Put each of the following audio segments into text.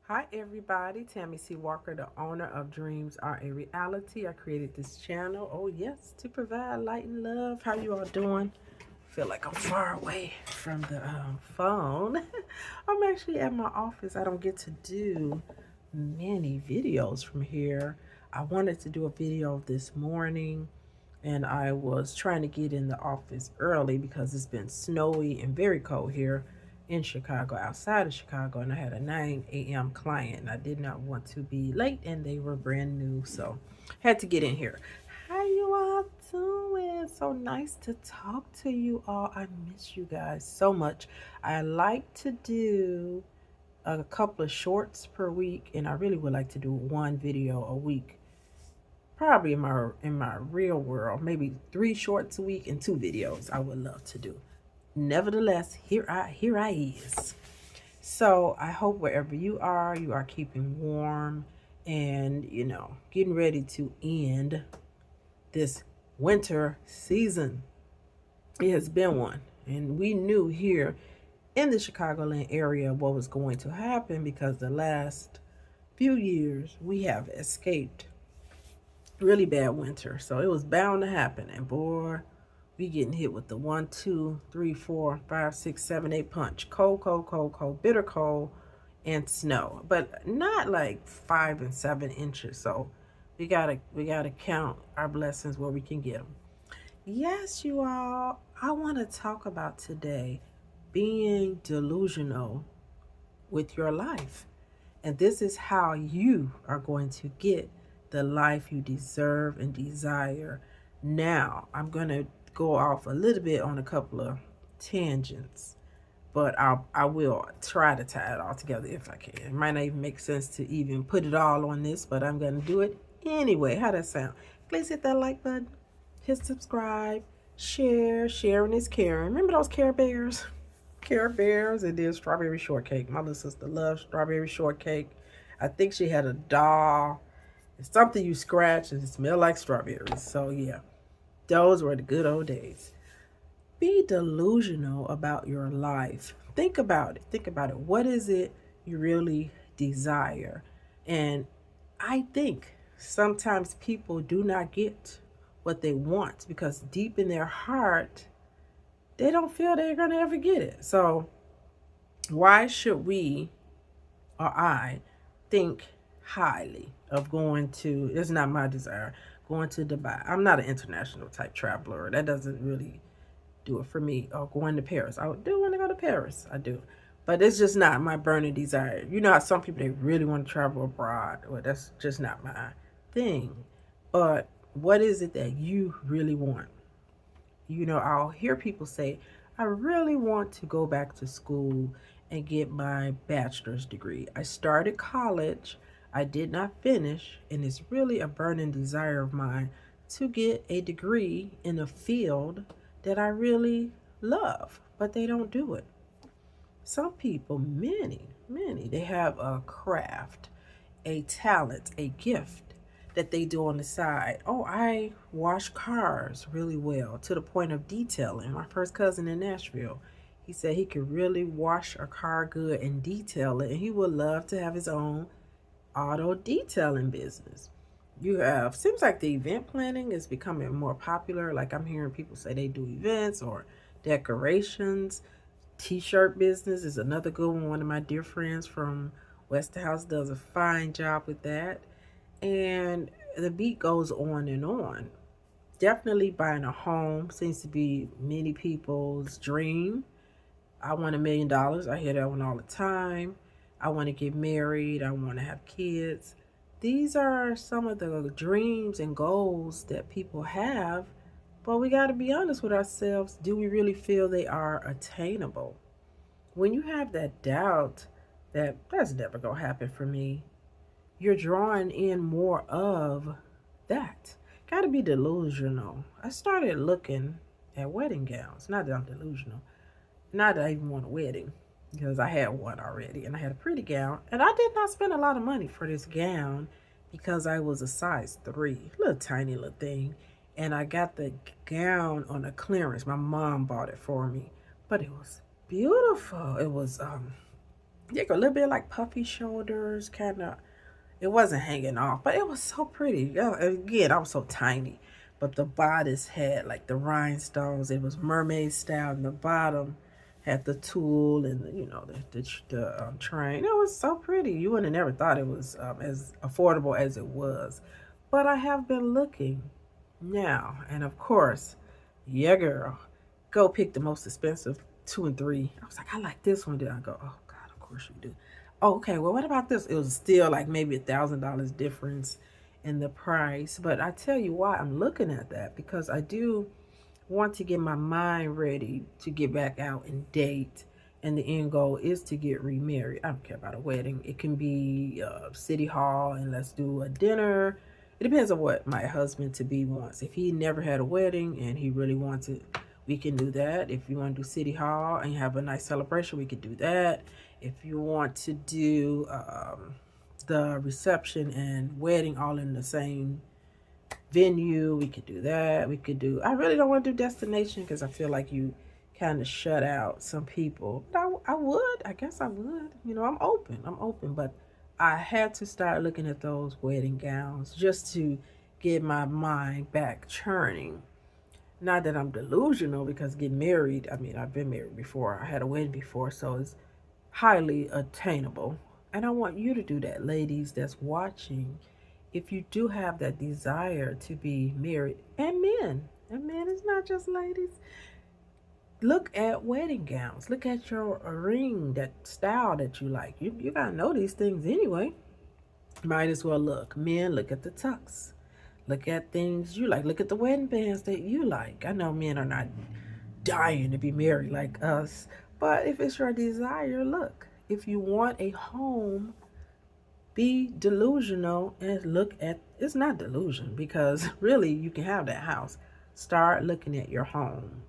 Hi everybody, Tammy C. Walker, the owner of Dreams Are a Reality. I created this channel, oh yes, to provide light and love. How you all doing? Feel like I'm far away from the phone. I'm actually at my office. I don't get to do many videos from here. I wanted to do a video this morning and I was trying to get in the office early because it's been snowy and very cold here in Chicago, outside of Chicago, and I had a 9 a.m. client and I did not want to be late and they were brand new, so had to get in here. How you all doing? So nice to talk to you all. I miss you guys so much. I like to do a couple of shorts per week, and I really would like to do one video a week, probably in my real world, maybe 3 shorts a week and 2 videos. I would love to do. Nevertheless, here I is. So I hope wherever you are keeping warm and getting ready to end this winter season. It has been one, and we knew here in the Chicagoland area what was going to happen because the last few years we have escaped really bad winter. So it was bound to happen. And boy, we getting hit with the 1, 2, 3, 4, 5, 6, 7, 8 punch. Cold, cold, cold, cold, bitter cold, and snow. But not like 5 and 7 inches. So we gotta count our blessings where we can get them. Yes, you all. I want to talk about today being delusional with your life. And this is how you are going to get the life you deserve and desire. Now, I'm going to go off a little bit on a couple of tangents, but I will try to tie it all together if I can. It might not even make sense to even put it all on this, but I'm going to do it anyway. How that sound? Please hit that like button, hit subscribe, share. Sharing is caring. Remember those Care Bears? Care Bears and then strawberry shortcake. My little sister loves strawberry shortcake. I think she had a doll. It's something you scratch and it smells like strawberries. So yeah, those were the good old days. Be delusional about your life. Think about it. Think about it. What is it you really desire? And I think sometimes people do not get what they want because deep in their heart, they don't feel they're going to ever get it. So why should we or I think highly of going to, it's not my desire, going to Dubai. I'm not an international type traveler. That doesn't really do it for me. Or going to Paris. I do want to go to Paris. I do. But it's just not my burning desire. You know how some people, they really want to travel abroad. Well, that's just not my thing. But what is it that you really want? I'll hear people say, I really want to go back to school and get my bachelor's degree. I started college, I did not finish, and it's really a burning desire of mine to get a degree in a field that I really love, but they don't do it. Some people, many, they have a craft, a talent, a gift that they do on the side. Oh, I wash cars really well to the point of detailing. My first cousin in Nashville, he said he could really wash a car good and detail it, and he would love to have his own auto detailing business. You have, seems like the event planning is becoming more popular. Like I'm hearing people say they do events or decorations. T-shirt business is another good one. One of my dear friends from West House does a fine job with that. And the beat goes on and on. Definitely buying a home seems to be many people's dream. I want $1 million. I hear that one all the time. I want to get married. I want to have kids. These are some of the dreams and goals that people have, but we got to be honest with ourselves. Do we really feel they are attainable? When you have that doubt that that's never going to happen for me, you're drawing in more of that. Got to be delusional. I started looking at wedding gowns. Not that I'm delusional. Not that I even want a wedding because I had one already and I had a pretty gown. And I did not spend a lot of money for this gown because I was a size 3, little tiny little thing. And I got the gown on a clearance. My mom bought it for me. But it was beautiful. It was Yeah, a little bit like puffy shoulders, kind of. It wasn't hanging off, but it was so pretty. Yeah, again, I was so tiny, but the bodice had like the rhinestones. It was mermaid style, and the bottom had the tulle and the train. It was so pretty. You would have never thought it was as affordable as it was, but I have been looking now, and of course, yeah, girl, go pick the most expensive two and three. I was like, I like this one. Then I go, oh God, of course you do. Oh, okay, well, what about this? It was still like maybe $1,000 difference in the price. But I tell you why I'm looking at that, because I do want to get my mind ready to get back out and date. And the end goal is to get remarried. I don't care about a wedding. It can be city hall and let's do a dinner. It depends on what my husband to be wants. If he never had a wedding and he really wants it, we can do that. If you want to do city hall and have a nice celebration, we could do that. If you want to do the reception and wedding all in the same venue, we could do that. We could do, I really don't want to do destination because I feel like you kind of shut out some people. But I guess I would. I'm open, but I had to start looking at those wedding gowns just to get my mind back churning. Not that I'm delusional, because getting married, I mean, I've been married before. I had a wedding before, so it's highly attainable. And I want you to do that, ladies that's watching. If you do have that desire to be married, and men, it's not just ladies. Look at wedding gowns. Look at your ring, that style that you like. You gotta know these things anyway. Might as well look. Men, look at the tux. Look at things you like. Look at the wedding bands that you like. I know men are not dying to be married like us, but if it's your desire, look. If you want a home, be delusional and look at, it's not delusion, because really you can have that house. Start looking at your home.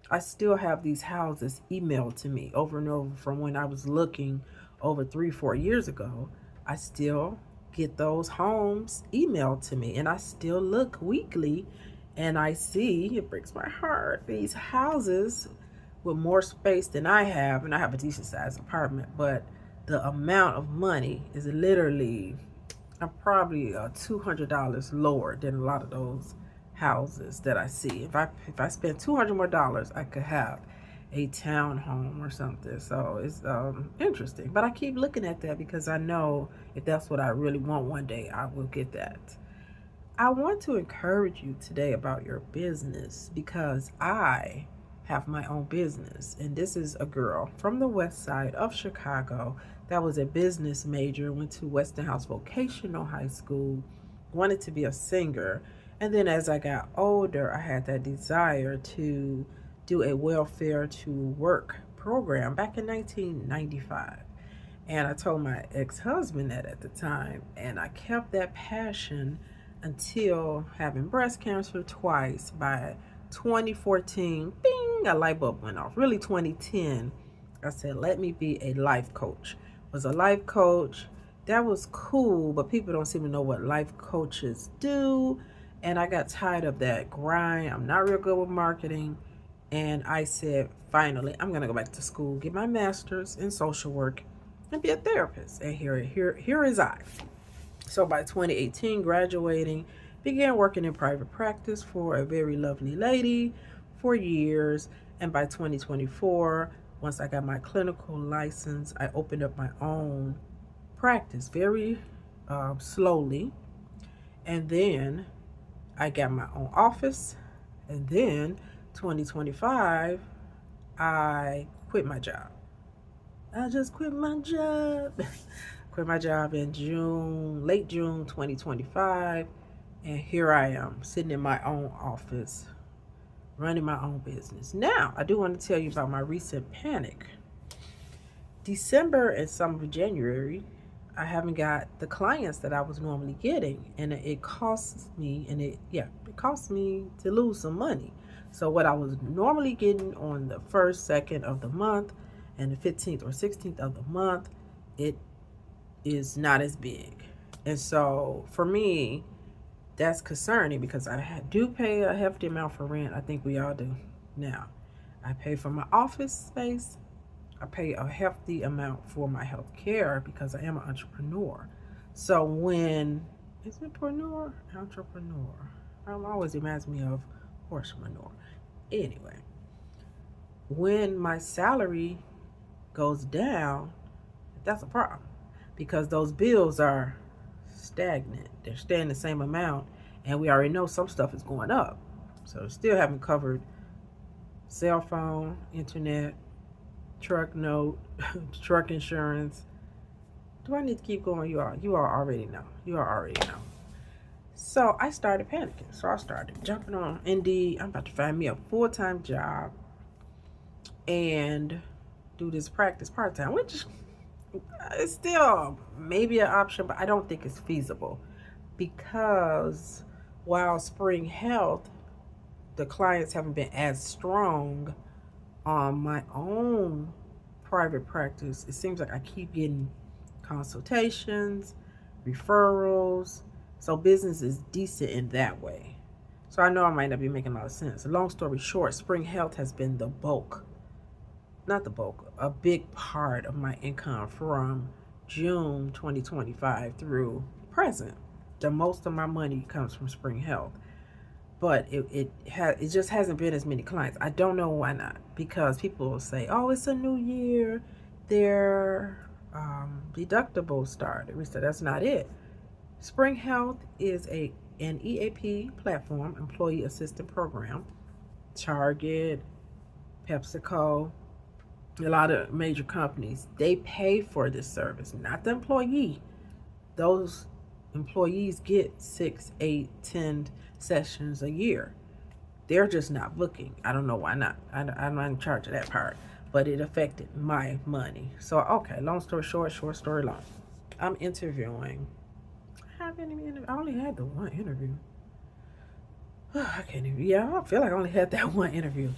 I still have these houses emailed to me over and over from when I was looking over 3-4 years ago. I still get those homes emailed to me, and I still look weekly, and I see, it breaks my heart, these houses with more space than I have, and I have a decent sized apartment, but the amount of money is literally, I'm probably $200 lower than a lot of those houses that I see. If I spend $200 more, I could have a townhome or something. So it's interesting. But I keep looking at that because I know if that's what I really want one day, I will get that. I want to encourage you today about your business, because I have my own business. And this is a girl from the west side of Chicago that was a business major, went to Westinghouse Vocational High School, wanted to be a singer. And then as I got older, I had that desire to do a welfare to work program back in 1995. And I told my ex-husband that at the time, and I kept that passion until having breast cancer twice. By 2014, bing, a light bulb went off. Really 2010, I said, let me be a life coach. Was a life coach. That was cool, but people don't seem to know what life coaches do. And I got tired of that grind. I'm not real good with marketing. And I said, finally, I'm going to go back to school, get my master's in social work, and be a therapist. And here is I. So by 2018, graduating, began working in private practice for a very lovely lady for years. And by 2024, once I got my clinical license, I opened up my own practice very slowly. And then I got my own office. And then 2025, I quit my job. I just quit my job. Quit my job in late June 2025. And here I am, sitting in my own office, running my own business. Now, I do want to tell you about my recent panic. December and some of January, I haven't got the clients that I was normally getting. And it costs me, it costs me to lose some money. So what I was normally getting on the 1st, 2nd of the month and the 15th or 16th of the month, it is not as big. And so for me, that's concerning, because I do pay a hefty amount for rent. I think we all do. Now, I pay for my office space, I pay a hefty amount for my health care because I am an entrepreneur. So when is it preneur? Entrepreneur. Always reminds me of horse manure. Anyway, when my salary goes down, that's a problem because those bills are stagnant. They're staying the same amount, and we already know some stuff is going up. So still haven't covered cell phone, internet, truck note, truck insurance. Do I need to keep going? You all already know. You all already know. So I started panicking. So I started jumping on Indeed. I'm about to find me a full-time job and do this practice part-time, which is still maybe an option, but I don't think it's feasible because while Spring Health, the clients haven't been as strong on my own private practice. It seems like I keep getting consultations, referrals. So business is decent in that way. So I know I might not be making a lot of sense. Long story short, Spring Health has been the bulk, not the bulk, a big part of my income from June 2025 through present. The most of my money comes from Spring Health, but it just hasn't been as many clients. I don't know why not, because people will say, "Oh, it's a new year, their deductible started." We said that's not it. Spring Health is an EAP platform, employee assistance program. Target, PepsiCo, a lot of major companies, they pay for this service, not the employee. Those employees get 6, 8, 10 sessions a year. They're just not booking. I don't know why not. I'm not in charge of that part, but it affected my money. So, okay, long story short, short story long. I'm interviewing. I haven't even interviewed. I only had the one interview. I can't even. Yeah, I feel like I only had that one interview.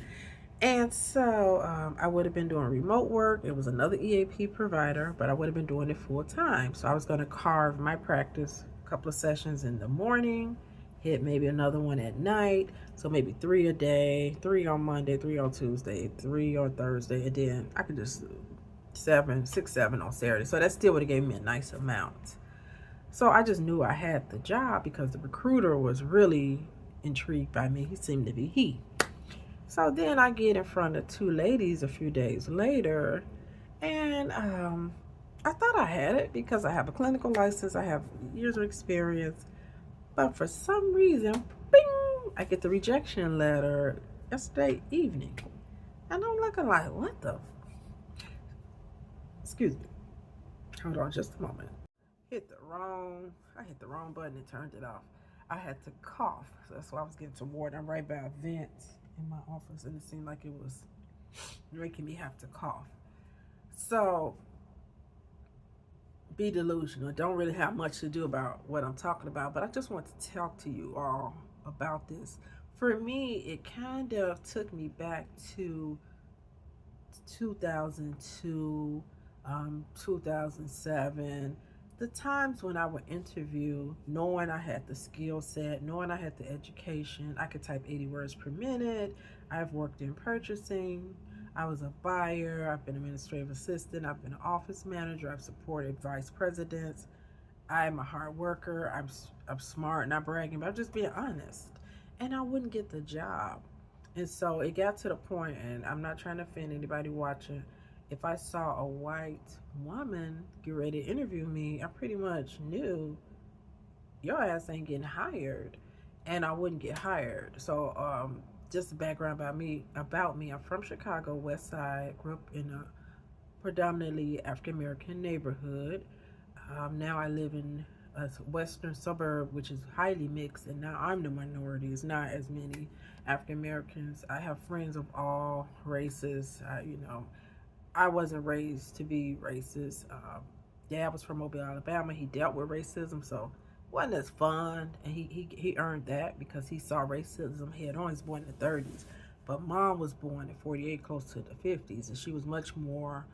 And so I would have been doing remote work. It was another EAP provider, but I would have been doing it full time. So I was going to carve my practice a couple of sessions in the morning, hit maybe another one at night. So maybe 3 a day, 3 on Monday, 3 on Tuesday, 3 on Thursday, and then I could just 7, 6, 7 on Saturday. So that still would have gave me a nice amount. So I just knew I had the job because the recruiter was really intrigued by me. He seemed to be So then I get in front of two ladies a few days later, and I thought I had it because I have a clinical license, I have years of experience, but for some reason, bing, I get the rejection letter yesterday evening, and I'm looking like, what the? Excuse me. Hold on just a moment. I hit the wrong button and turned it off. I had to cough, so that's why I was getting some water. I'm right by a vent in my office, and it seemed like it was making me have to cough. So, be delusional. Don't really have much to do about what I'm talking about, but I just want to talk to you all about this. For me, it kind of took me back to 2002, 2007, the times when I would interview, knowing I had the skill set, knowing I had the education, I could type 80 words per minute. I've worked in purchasing. I was a buyer. I've been administrative assistant. I've been an office manager. I've supported vice presidents. I'm a hard worker. I'm smart, not bragging, but I'm just being honest. And I wouldn't get the job. And so it got to the point, and I'm not trying to offend anybody watching. If I saw a white woman get ready to interview me, I pretty much knew your ass ain't getting hired, and I wouldn't get hired. So, just the background about me, I'm from Chicago, West Side. Grew up in a predominantly African American neighborhood. Now I live in a western suburb, which is highly mixed, and now I'm the minority. It's not as many African Americans. I have friends of all races. I wasn't raised to be racist. Dad was from Mobile, Alabama. He dealt with racism, so it wasn't as fun, and he earned that because he saw racism head on. He was born in the 30s, but Mom was born in 48, close to the 50s, and she was much more,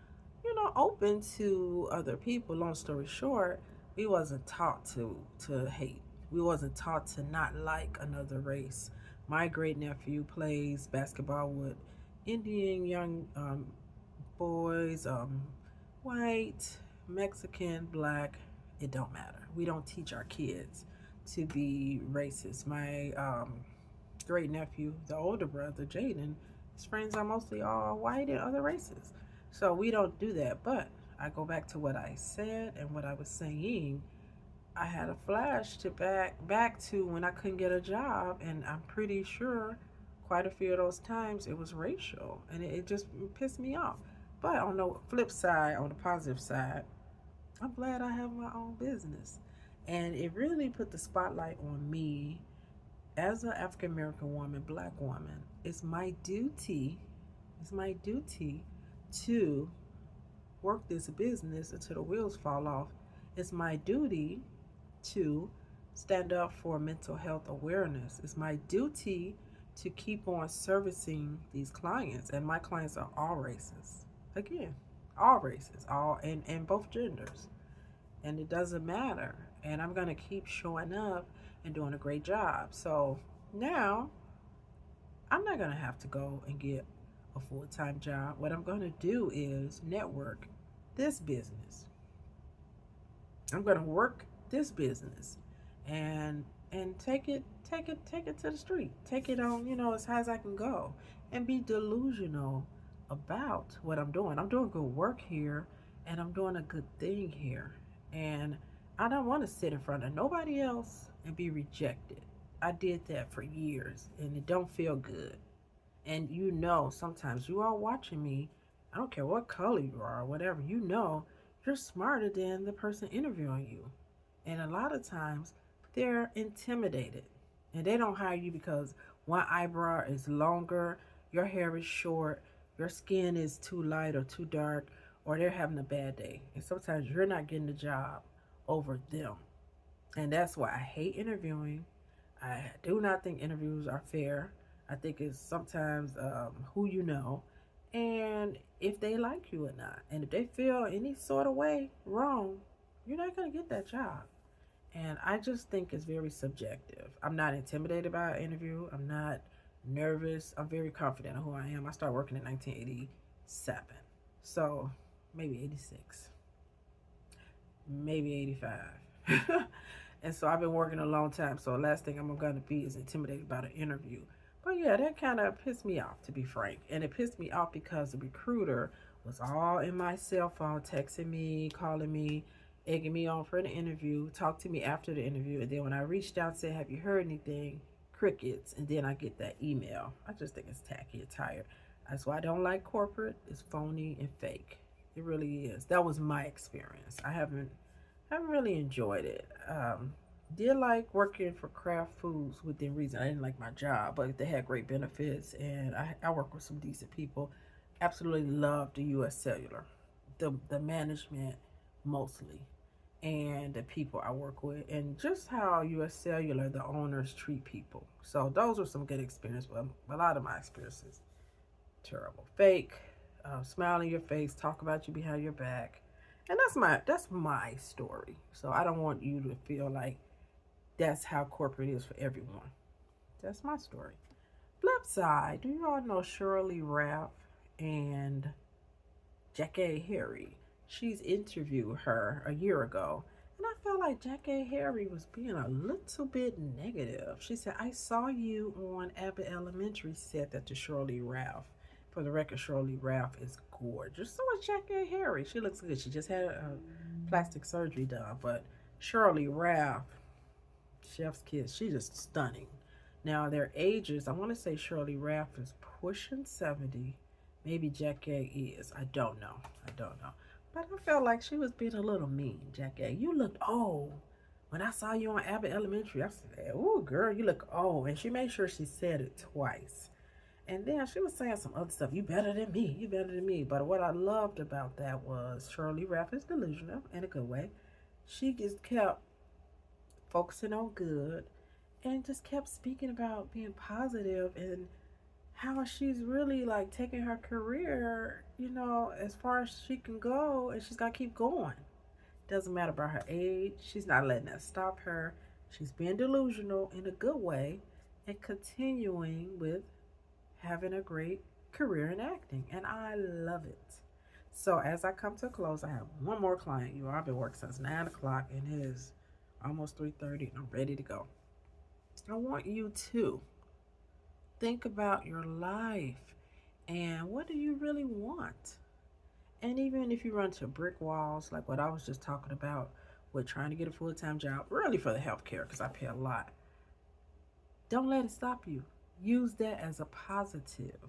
open to other people. Long story short, we wasn't taught to hate. We wasn't taught to not like another race. My great nephew plays basketball with Indian young boys, white, Mexican, black, it don't matter. We don't teach our kids to be racist. My great nephew, the older brother, Jaden, his friends are mostly all white and other races. So we don't do that. But I go back to what I said and what I was saying. I had a flash to back to when I couldn't get a job, and I'm pretty sure quite a few of those times it was racial, and it just pissed me off. But on the flip side, on the positive side, I'm glad I have my own business, and it really put the spotlight on me as an African American woman, black woman. It's my duty. It's my duty to work this business until the wheels fall off. It's my duty to stand up for mental health awareness. It's my duty to keep on servicing these clients, and my clients are all races. Again, all races, all and both genders. And it doesn't matter. And I'm gonna keep showing up and doing a great job. So now I'm not gonna have to go and get a full-time job. What I'm gonna do is network this business. I'm gonna work this business and take it to the street. Take it on, as high as I can go, and be delusional about what I'm doing. I'm doing good work here, and I'm doing a good thing here. And I don't want to sit in front of nobody else and be rejected. I did that for years, and it don't feel good. And sometimes you are watching me. I don't care what color you are or whatever. You're smarter than the person interviewing you. And a lot of times they're intimidated, and they don't hire you because one eyebrow is longer, your hair is short, your skin is too light or too dark, or they're having a bad day. And sometimes you're not getting the job over them. And that's why I hate interviewing. I do not think interviews are fair. I think it's sometimes who you know and if they like you or not. And if they feel any sort of way wrong, you're not going to get that job. And I just think it's very subjective. I'm not intimidated by an interview. I'm not nervous. I'm very confident in who I am. I started working in 1987. So maybe 86, maybe 85. And so I've been working a long time. So the last thing I'm going to be is intimidated about an interview. But yeah, that kind of pissed me off, to be frank. And it pissed me off because the recruiter was all in my cell phone, texting me, calling me, egging me on for an interview, talked to me after the interview. And then when I reached out and said, have you heard anything? Crickets. And then I get that email. I just think it's tacky and tired. That's why I don't like corporate. It's phony and fake. It really is. That was my experience. I haven't really enjoyed it. Did like working for Kraft Foods within reason. I didn't like my job, but they had great benefits, and I work with some decent people. Absolutely loved the U.S. Cellular, the management mostly, and the people I work with, and just how U.S. Cellular, the owners treat people. So those were some good experiences, but a lot of my experiences terrible, fake, smile in your face, talk about you behind your back, and that's my story. So I don't want you to feel like that's how corporate is for everyone. That's my story. Flip side, do you all know Shirley Ralph and Jackie Harry? She's interviewed her a year ago, and I felt like Jackie Harry was being a little bit negative. She said, I saw you on Abbott Elementary, said that to Shirley Ralph. For the record, Shirley Ralph is gorgeous. So is Jackie Harry. She looks good. She just had a plastic surgery done. But Shirley Ralph, chef's kiss, she's just stunning. Now, their ages, I want to say Shirley Ralph is pushing 70. Maybe Jackie is. I don't know. But I felt like she was being a little mean. Jackie, you looked old. When I saw you on Abbott Elementary, I said, oh, girl, you look old. And she made sure she said it twice. And then she was saying some other stuff. You better than me. You better than me. But what I loved about that was Shirley Ralph is delusional in a good way. She just kept focusing on good and just kept speaking about being positive and how she's really like taking her career, as far as she can go, and she's got to keep going. Doesn't matter about her age. She's not letting that stop her. She's being delusional in a good way and continuing with having a great career in acting. And I love it. So as I come to a close, I have one more client. You all, I've been working since 9 o'clock and it is almost 3:30 and I'm ready to go. I want you to think about your life and what do you really want? And even if you run to brick walls, like what I was just talking about with trying to get a full-time job, really for the healthcare, because I pay a lot, don't let it stop you. Use that as a positive.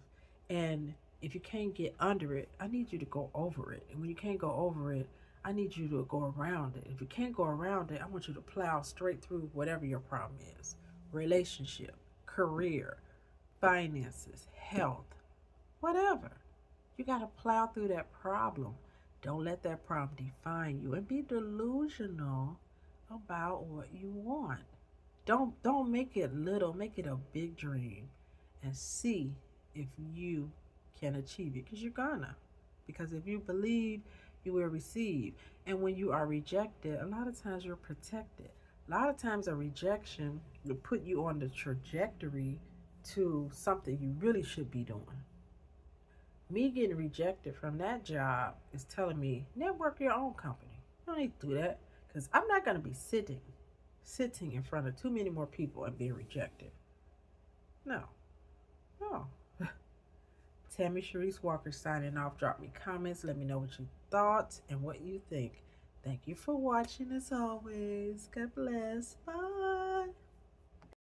And if you can't get under it, I need you to go over it. And when you can't go over it, I need you to go around it. If you can't go around it, I want you to plow straight through whatever your problem is: relationship, career, finances, health, whatever. You got to plow through that problem. Don't let that problem define you and be delusional about what you want. Don't make it little, make it a big dream and see if you can achieve it, because you're gonna. Because if you believe, you will receive. And when you are rejected, a lot of times you're protected. A lot of times a rejection will put you on the trajectory to something you really should be doing. Me getting rejected from that job is telling me network your own company. You don't need to do that, because I'm not going to be sitting in front of too many more people and being rejected. No, no. Tammy Sharice Walker signing off. Drop me comments. Let me know what you thought and what you think. Thank you for watching as always. God bless. Bye.